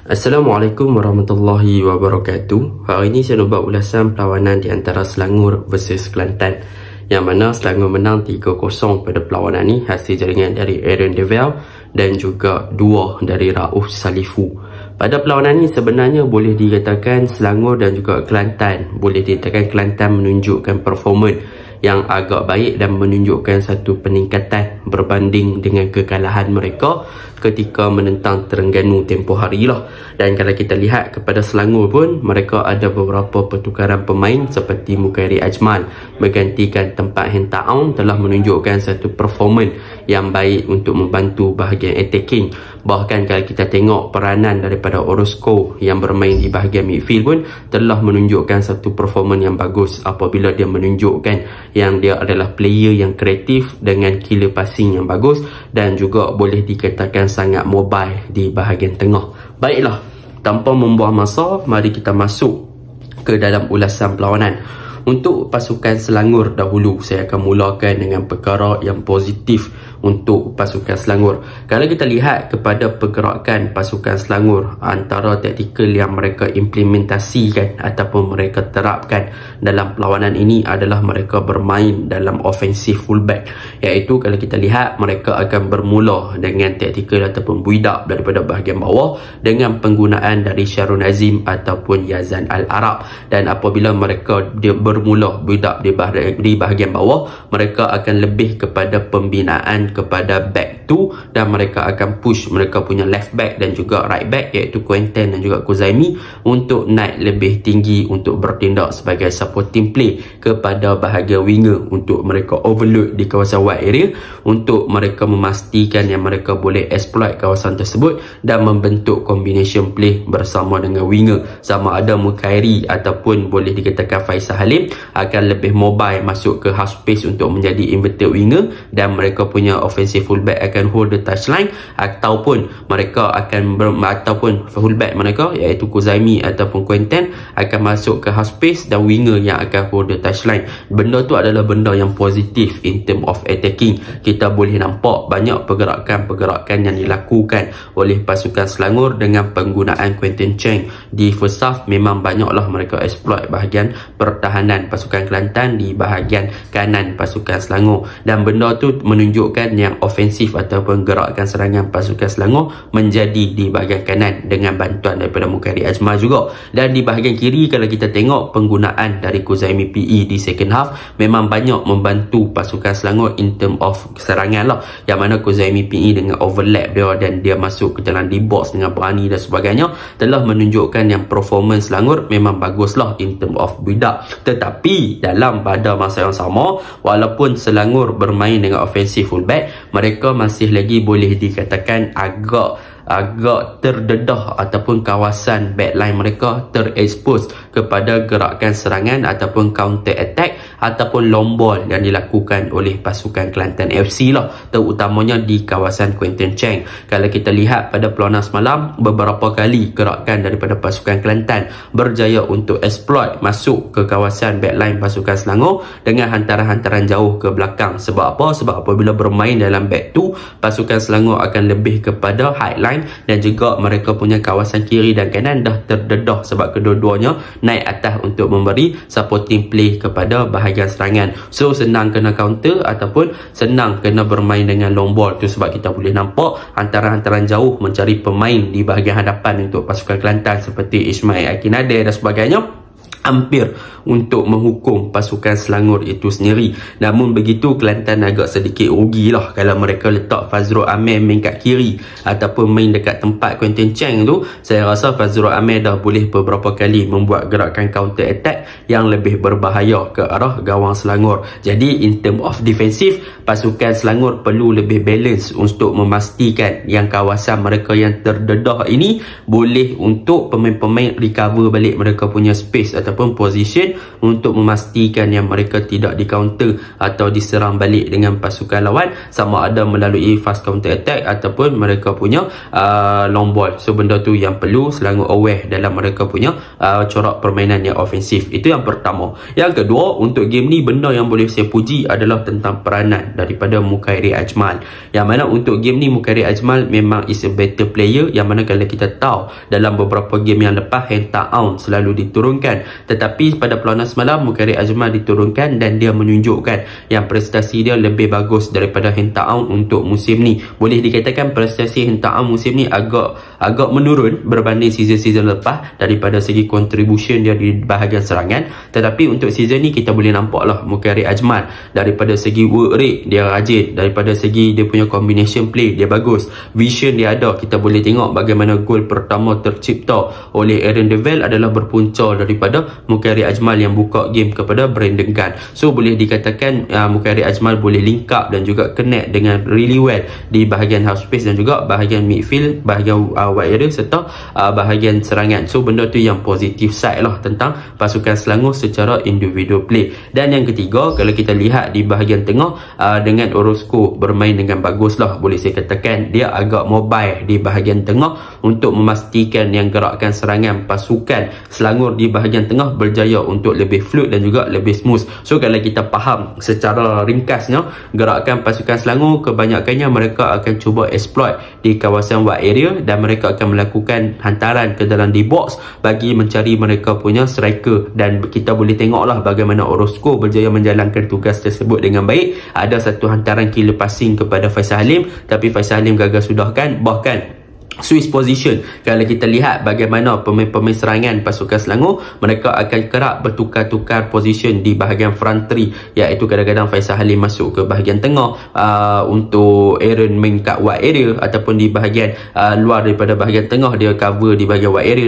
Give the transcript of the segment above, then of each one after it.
Assalamualaikum warahmatullahi wabarakatuh. Hari ini saya nak buat ulasan perlawanan di antara Selangor versus Kelantan, yang mana Selangor menang 3-0 pada perlawanan ni hasil jaringan dari Aaron Deville dan juga dua dari Rauf Salifu. Pada perlawanan ni sebenarnya boleh dikatakan Selangor dan juga Kelantan, boleh dikatakan Kelantan menunjukkan performan yang agak baik dan menunjukkan satu peningkatan berbanding dengan kekalahan mereka ketika menentang Terengganu tempoh hari lah. Dan kalau kita lihat kepada Selangor pun, mereka ada beberapa pertukaran pemain seperti Mukairi Ajmal menggantikan tempat Henta Aun telah menunjukkan satu performan yang baik untuk membantu bahagian attacking. Bahkan kalau kita tengok peranan daripada Orozco yang bermain di bahagian midfield pun telah menunjukkan satu performan yang bagus apabila dia menunjukkan yang dia adalah player yang kreatif dengan killer passing yang bagus dan juga boleh dikatakan sangat mobile di bahagian tengah. Baiklah, tanpa membuang masa, mari kita masuk ke dalam ulasan perlawanan. Untuk pasukan Selangor dahulu, saya akan mulakan dengan perkara yang positif untuk pasukan Selangor. Kalau kita lihat kepada pergerakan pasukan Selangor, antara taktikal yang mereka implementasikan ataupun mereka terapkan dalam perlawanan ini adalah mereka bermain dalam offensive fullback, iaitu kalau kita lihat mereka akan bermula dengan taktikal ataupun build-up daripada bahagian bawah dengan penggunaan dari Syarul Nazim ataupun Yazan Al-Arab. Dan apabila mereka bermula build-up di bahagian bawah, mereka akan lebih kepada pembinaan kepada back 2 dan mereka akan push mereka punya left back dan juga right back, iaitu Quentin dan juga Kuzaimi, untuk naik lebih tinggi untuk bertindak sebagai supporting play kepada bahagian winger untuk mereka overload di kawasan wide area, untuk mereka memastikan yang mereka boleh exploit kawasan tersebut dan membentuk combination play bersama dengan winger, sama ada Mukairi ataupun boleh dikatakan Faisal Halim akan lebih mobile masuk ke half space untuk menjadi inverted winger, dan mereka punya offensive fullback akan hold the touchline, ataupun mereka akan ataupun fullback mereka iaitu Kuzaimi ataupun Quentin akan masuk ke half space dan winger yang akan hold the touchline. Benda tu adalah benda yang positif in term of attacking. Kita boleh nampak banyak pergerakan-pergerakan yang dilakukan oleh pasukan Selangor dengan penggunaan Quentin Cheng. Di first half memang banyaklah mereka exploit bahagian pertahanan pasukan Kelantan di bahagian kanan pasukan Selangor, dan benda tu menunjukkan yang ofensif ataupun gerakan serangan pasukan Selangor menjadi di bahagian kanan dengan bantuan daripada Mukairi Ajmal juga. Dan di bahagian kiri, kalau kita tengok penggunaan dari Kuzaimi PE di second half memang banyak membantu pasukan Selangor in term of serangan lah, yang mana Kuzaimi PE dengan overlap dia dan dia masuk ke dalam di box dengan berani dan sebagainya telah menunjukkan yang performance Selangor memang bagus lah in term of build up. Tetapi dalam pada masa yang sama, walaupun Selangor bermain dengan offensive fullback, mereka masih lagi boleh dikatakan agak terdedah ataupun kawasan backline mereka terekspos kepada gerakan serangan ataupun counter attack ataupun long ball yang dilakukan oleh pasukan Kelantan FC lah, terutamanya di kawasan Quentin Cheng. Kalau kita lihat pada perlawanan semalam, beberapa kali gerakan daripada pasukan Kelantan berjaya untuk exploit masuk ke kawasan backline pasukan Selangor dengan hantaran-hantaran jauh ke belakang. Sebab apa? Sebab apabila bermain dalam back 2, pasukan Selangor akan lebih kepada high line dan juga mereka punya kawasan kiri dan kanan dah terdedah sebab kedua-duanya naik atas untuk memberi supporting play kepada bahagian serangan. So senang kena counter ataupun senang kena bermain dengan long ball tu, sebab kita boleh nampak hantaran-hantaran jauh mencari pemain di bahagian hadapan untuk pasukan Kelantan seperti Ismail Akinade dan sebagainya hampir untuk menghukum pasukan Selangor itu sendiri. Namun begitu, Kelantan agak sedikit rugilah kalau mereka letak Fazrul Amir main kat kiri ataupun main dekat tempat Quentin Cheng tu. Saya rasa Fazrul Amir dah boleh beberapa kali membuat gerakan counter attack yang lebih berbahaya ke arah gawang Selangor. Jadi in term of defensif, pasukan Selangor perlu lebih balance untuk memastikan yang kawasan mereka yang terdedah ini boleh untuk pemain-pemain recover balik mereka punya space ataupun position position untuk memastikan yang mereka tidak di counter atau diserang balik dengan pasukan lawan, sama ada melalui fast counter attack ataupun mereka punya long ball. So benda tu yang perlu Selangor aware dalam mereka punya corak permainan yang ofensif. Itu yang pertama. Yang kedua, untuk game ni benda yang boleh saya puji adalah tentang peranan daripada Mukairi Ajmal, yang mana untuk game ni Mukairi Ajmal memang is a better player, yang mana kalau kita tahu dalam beberapa game yang lepas Henta Aun selalu diturunkan, tetapi pada perlawanan semalam Mukairi Ajmal diturunkan dan dia menunjukkan yang prestasi dia lebih bagus daripada Henta Aun untuk musim ni. Boleh dikatakan prestasi Henta Aun musim ni agak menurun berbanding season-season lepas daripada segi contribution dia di bahagian serangan, tetapi untuk season ni kita boleh nampak lah Mukairi Ajmal daripada segi work rate dia rajin, daripada segi dia punya combination play dia bagus, vision dia ada. Kita boleh tengok bagaimana gol pertama tercipta oleh Aaron Devell adalah berpunca daripada Mukairi Ajmal yang buka game kepada Brandon Gunn. So boleh dikatakan Mukairi Ajmal boleh link up dan juga connect dengan really well di bahagian half space dan juga bahagian midfield, bahagian wide area serta bahagian serangan. So benda tu yang positive side lah tentang pasukan Selangor secara individual play. Dan yang ketiga, kalau kita lihat di bahagian tengah, dengan Orozco bermain dengan bagus lah, boleh saya katakan dia agak mobile di bahagian tengah untuk memastikan yang gerakan serangan pasukan Selangor di bahagian tengah berjaya untuk lebih fluid dan juga lebih smooth. So kalau kita faham secara ringkasnya, gerakan pasukan Selangor kebanyakannya mereka akan cuba exploit di kawasan wide area dan mereka akan melakukan hantaran ke dalam di box bagi mencari mereka punya striker. Dan kita boleh tengoklah bagaimana Orozco berjaya menjalankan tugas tersebut dengan baik. Ada satu hantaran killer passing kepada Faisal Halim, tapi Faisal Halim gagal sudahkan. Bahkan Swiss position, kalau kita lihat bagaimana pemain-pemain serangan pasukan Selangor, mereka akan kerap bertukar-tukar position di bahagian front three, iaitu kadang-kadang Faisal Halim masuk ke bahagian tengah untuk Aaron main kat wide area, ataupun di bahagian luar daripada bahagian tengah dia cover di bahagian wide area,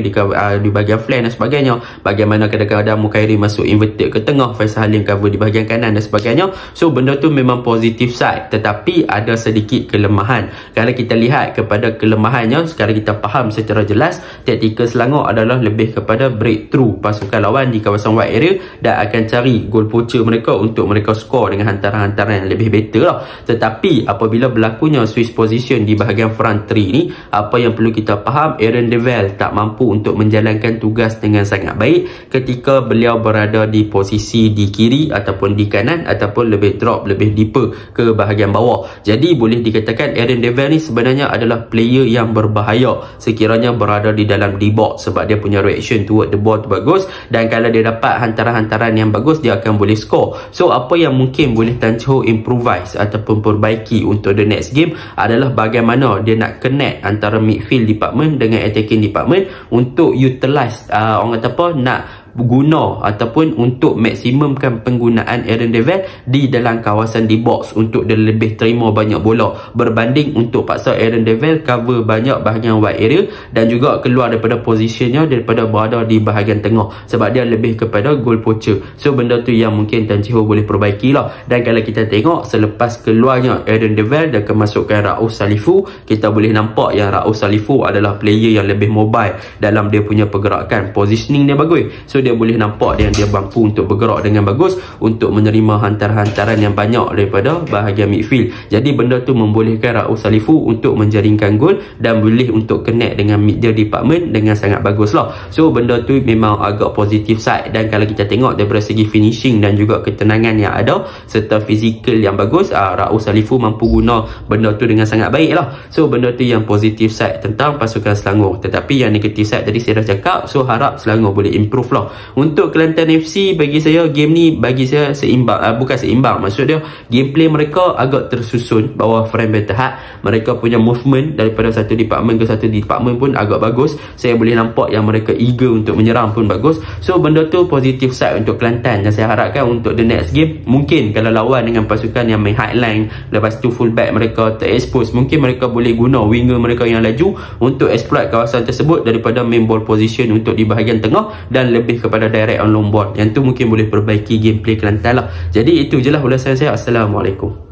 di bahagian flank dan sebagainya. Bagaimana kadang-kadang Mukairi masuk inverted ke tengah, Faisal Halim cover di bahagian kanan dan sebagainya. So benda tu memang positive side, tetapi ada sedikit kelemahan. Kalau kita lihat kepada kelemahannya, sekarang kita faham secara jelas taktikal Selangor adalah lebih kepada breakthrough pasukan lawan di kawasan wide area dan akan cari gol poacher mereka untuk mereka skor dengan hantaran-hantaran yang lebih better lah. Tetapi apabila berlakunya Swiss position di bahagian front three ni, apa yang perlu kita faham, Aaron Devell tak mampu untuk menjalankan tugas dengan sangat baik ketika beliau berada di posisi di kiri ataupun di kanan, ataupun lebih drop, lebih deeper ke bahagian bawah. Jadi boleh dikatakan Aaron Devell ni sebenarnya adalah player yang berbahaya sekiranya berada di dalam D-box, sebab dia punya reaction toward the ball tu bagus, dan kalau dia dapat hantaran-hantaran yang bagus, dia akan boleh score. So apa yang mungkin boleh Tan Chee Ho improvise ataupun perbaiki untuk the next game adalah bagaimana dia nak connect antara midfield department dengan attacking department untuk utilize orang kata apa, nak guna ataupun untuk maksimumkan penggunaan Aaron Devell di dalam kawasan di box untuk dia lebih terima banyak bola, berbanding untuk paksa Aaron Devell cover banyak bahagian wide area dan juga keluar daripada positionnya daripada berada di bahagian tengah, sebab dia lebih kepada goal poacher. So benda tu yang mungkin Tan Chee Ho boleh perbaiki lah. Dan kalau kita tengok selepas keluarnya Aaron Devell dan kemasukan Rauf Salifu, kita boleh nampak yang Rauf Salifu adalah player yang lebih mobile dalam dia punya pergerakan, positioning dia bagus. So dia boleh nampak dia mampu untuk bergerak dengan bagus untuk menerima hantaran-hantaran yang banyak daripada bahagian midfield. Jadi benda tu membolehkan Rauf Salifu untuk menjaringkan gol dan boleh untuk connect dengan media department dengan sangat bagus lah. So benda tu memang agak positif side. Dan kalau kita tengok daripada segi finishing dan juga ketenangan yang ada serta fizikal yang bagus, Rauf Salifu mampu guna benda tu dengan sangat baik lah. So benda tu yang positif side tentang pasukan Selangor. Tetapi yang negatif side tadi saya dah cakap, so harap Selangor boleh improve lah. Untuk Kelantan FC, bagi saya game ni bagi saya seimbang, bukan seimbang, maksud dia gameplay mereka agak tersusun bawah frame Berhad. Mereka punya movement daripada satu department ke satu department pun agak bagus. Saya boleh nampak yang mereka eager untuk menyerang pun bagus. So benda tu positive side untuk Kelantan, dan saya harapkan untuk the next game, mungkin kalau lawan dengan pasukan yang main highline, lepas tu fullback mereka terexpose, mungkin mereka boleh guna winger mereka yang laju untuk exploit kawasan tersebut daripada main ball position untuk di bahagian tengah dan lebih kepada direct on long ball. Yang tu mungkin boleh perbaiki gameplay Kelantan lah. Jadi itu je lah ulasan saya. Assalamualaikum.